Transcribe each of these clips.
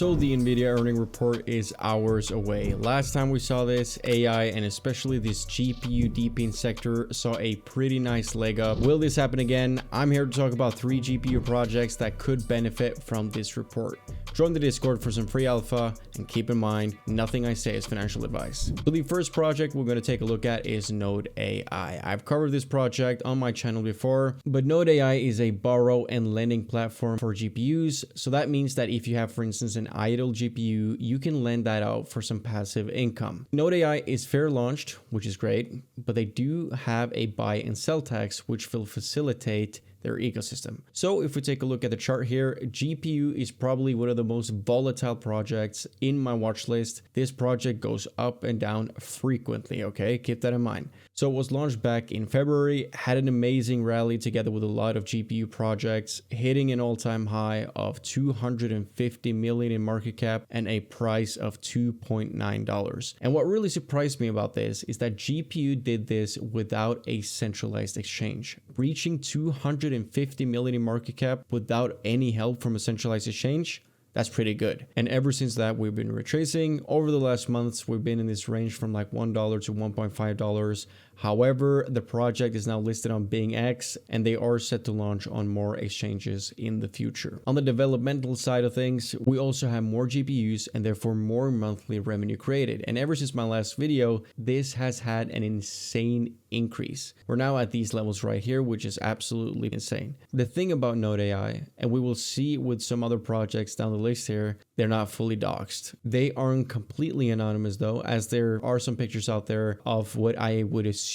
So the NVIDIA earning report is hours away. Last time we saw this, AI and especially this GPU DePin sector saw a pretty nice leg up. Will this happen again? I'm here to talk about 3 GPU projects that could benefit from this report. Join the Discord for some free alpha, and keep in mind, nothing I say is financial advice. So the first project we're going to take a look at is Node AI. I've covered this project on my channel before, but Node AI is a borrow and lending platform for GPUs. So that means that if you have, for instance, an idle GPU, you can lend that out for some passive income. Node AI is fair launched, which is great, but they do have a buy and sell tax, which will facilitate their ecosystem. So if we take a look at the chart here, GPU is probably one of the most volatile projects in my watch list. This project goes up and down frequently, okay? Keep that in mind. So it was launched back in February, had an amazing rally together with a lot of GPU projects, hitting an all-time high of 250 million in market cap and a price of $2.9. And what really surprised me about this is that GPU did this without a centralized exchange, reaching 250 million in market cap without any help from a centralized exchange. That's pretty good. And ever since that, we've been retracing. Over the last months, we've been in this range from like $1 to $1.5. However, the project is now listed on Bing X, and they are set to launch on more exchanges in the future. On the developmental side of things, we also have more GPUs and therefore more monthly revenue created. And ever since my last video, this has had an insane increase. We're now at these levels right here, which is absolutely insane. The thing about Node AI, and we will see with some other projects down the list here, they're not fully doxed. They aren't completely anonymous though, as there are some pictures out there of what I would assume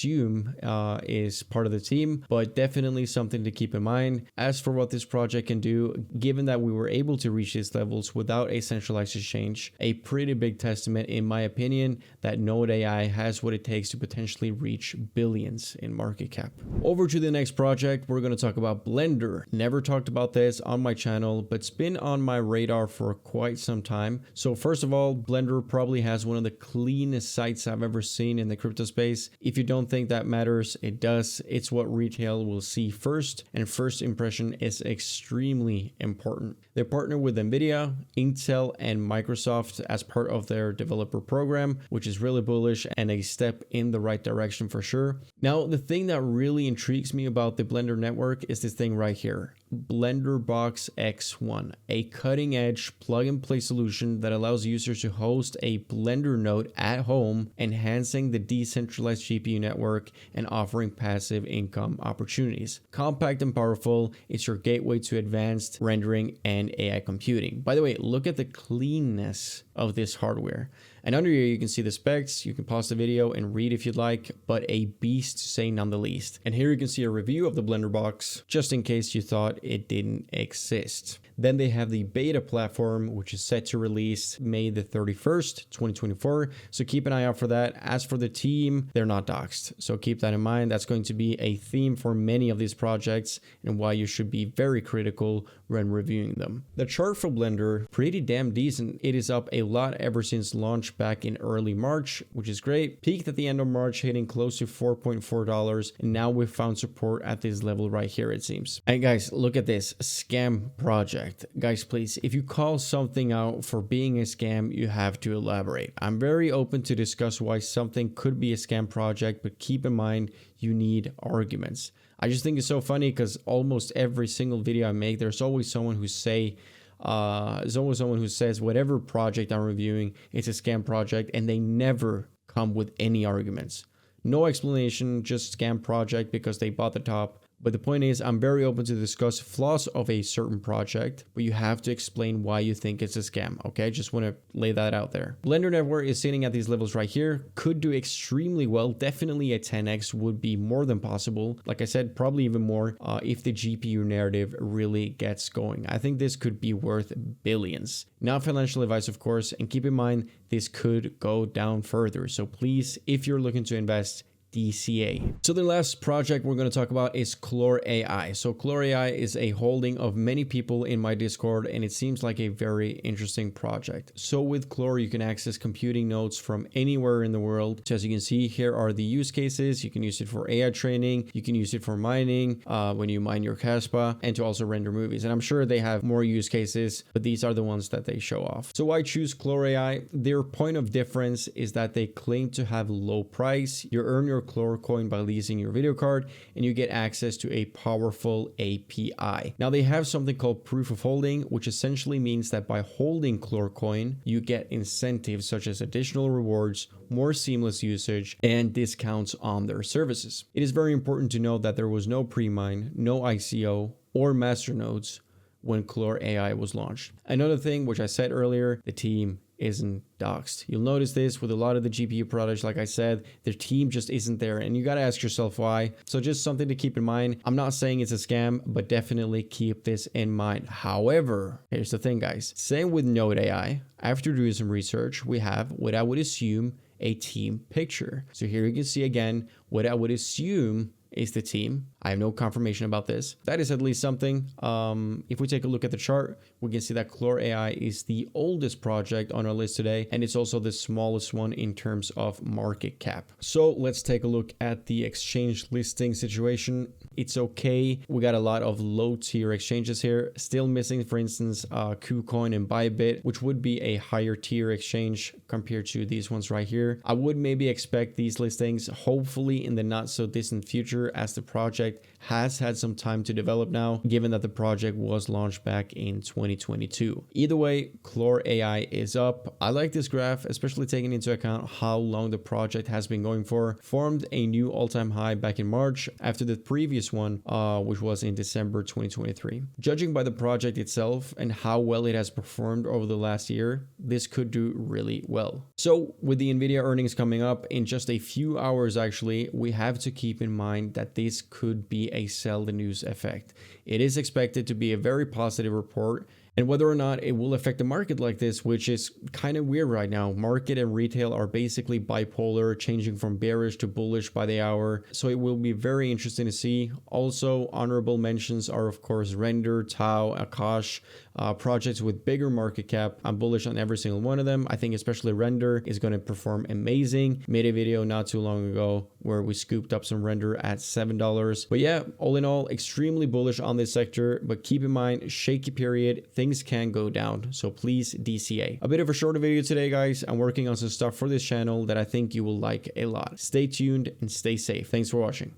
is part of the team, but definitely something to keep in mind. As for what this project can do, given that we were able to reach these levels without a centralized exchange, a pretty big testament in my opinion that Node AI has what it takes to potentially reach billions in market cap. Over to the next project, we're going to talk about Blender. Never talked about this on my channel, but it's been on my radar for quite some time. So first of all, Blender probably has one of the cleanest sites I've ever seen in the crypto space. If you don't think that matters, it does. It's what retail will see first, and first impression is extremely important. They partner with NVIDIA, Intel, and Microsoft as part of their developer program, which is really bullish and a step in the right direction for sure. Now, the thing that really intrigues me about the Blender network is this thing right here, Blender Box X1, a cutting-edge plug-and-play solution that allows users to host a Blender node at home, enhancing the decentralized GPU network and offering passive income opportunities. Compact and powerful, it's your gateway to advanced rendering and AI computing. By the way, look at the cleanness of this hardware. And under here, you can see the specs. You can pause the video and read if you'd like, but a beast to say none the least. And here you can see a review of the Blender box, just in case you thought it didn't exist. Then they have the beta platform, which is set to release May the 31st, 2024. So keep an eye out for that. As for the team, they're not doxed. So keep that in mind. That's going to be a theme for many of these projects and why you should be very critical when reviewing them. The chart for Blender, pretty damn decent. It is up a lot ever since launch back in early March, which is great. Peaked at the end of March, hitting close to $4.4. And now we've found support at this level right here, it seems. And guys, look at this scam project. Guys, please, if you call something out for being a scam, you have to elaborate. I'm very open to discuss why something could be a scam project, but keep in mind, you need arguments. I just think it's so funny because almost every single video I make, there's always someone who says whatever project I'm reviewing, it's a scam project, and they never come with any arguments. No explanation, just scam project because they bought the top. But the point is, I'm very open to discuss flaws of a certain project, but you have to explain why you think it's a scam, okay? Just want to lay that out there. Blender Network is sitting at these levels right here, could do extremely well. Definitely a 10x would be more than possible. Like I said, probably even more if the GPU narrative really gets going. I think this could be worth billions. Not financial advice, of course, and keep in mind, this could go down further. So please, if you're looking to invest, DCA. So the last project we're going to talk about is Chlor AI. So Chlor AI is a holding of many people in my Discord, and it seems like a very interesting project. So with Chlor, you can access computing nodes from anywhere in the world. So as you can see, here are the use cases. You can use it for AI training. You can use it for mining when you mine your Caspa, and to also render movies. And I'm sure they have more use cases, but these are the ones that they show off. So why choose Chlor AI? Their point of difference is that they claim to have low price. You earn your Chlor coin by leasing your video card, and you get access to a powerful API. Now they have something called proof of holding, which essentially means that by holding Chlor coin, you get incentives such as additional rewards, more seamless usage, and discounts on their services. It is very important to note that there was no pre-mine, no ICO, or masternodes when Chlor AI was launched. Another thing, which I said earlier, the team isn't doxed. You'll notice this with a lot of the GPU products. Like I said, their team just isn't there, and you got to ask yourself why. So just something to keep in mind. I'm not saying it's a scam, but definitely keep this in mind. However, here's the thing, guys. Same with Node AI. After doing some research, we have what I would assume a team picture. So here you can see again what I would assume is the team. I have no confirmation about this. That is at least something. If we take a look at the chart, we can see that Chlor AI is the oldest project on our list today, and it's also the smallest one in terms of market cap. So let's take a look at the exchange listing situation. It's okay. We got a lot of low tier exchanges here. Still missing, for instance, KuCoin and Bybit, which would be a higher tier exchange compared to these ones right here. I would maybe expect these listings, hopefully in the not so distant future, as the project has had some time to develop now, given that the project was launched back in 2022. Either way, Chlor AI is up. I like this graph, especially taking into account how long the project has been going for. Formed a new all-time high back in March after the previous one, which was in December 2023. Judging by the project itself and how well it has performed over the last year, this could do really well. So with the NVIDIA earnings coming up in just a few hours, actually, we have to keep in mind that this could be a sell the news effect. It is expected to be a very positive report, and whether or not it will affect the market like this, which is kind of weird right now. Market and retail are basically bipolar, changing from bearish to bullish by the hour. So it will be very interesting to see. Also, honorable mentions are, of course, Render, Tau, Akash, projects with bigger market cap. I'm bullish on every single one of them. I think especially Render is going to perform amazing. Made a video not too long ago where we scooped up some Render at $7. But yeah, all in all, extremely bullish on this sector. But keep in mind, shaky period, things can go down. So please DCA. A bit of a shorter video today, guys. I'm working on some stuff for this channel that I think you will like a lot. Stay tuned and stay safe. Thanks for watching.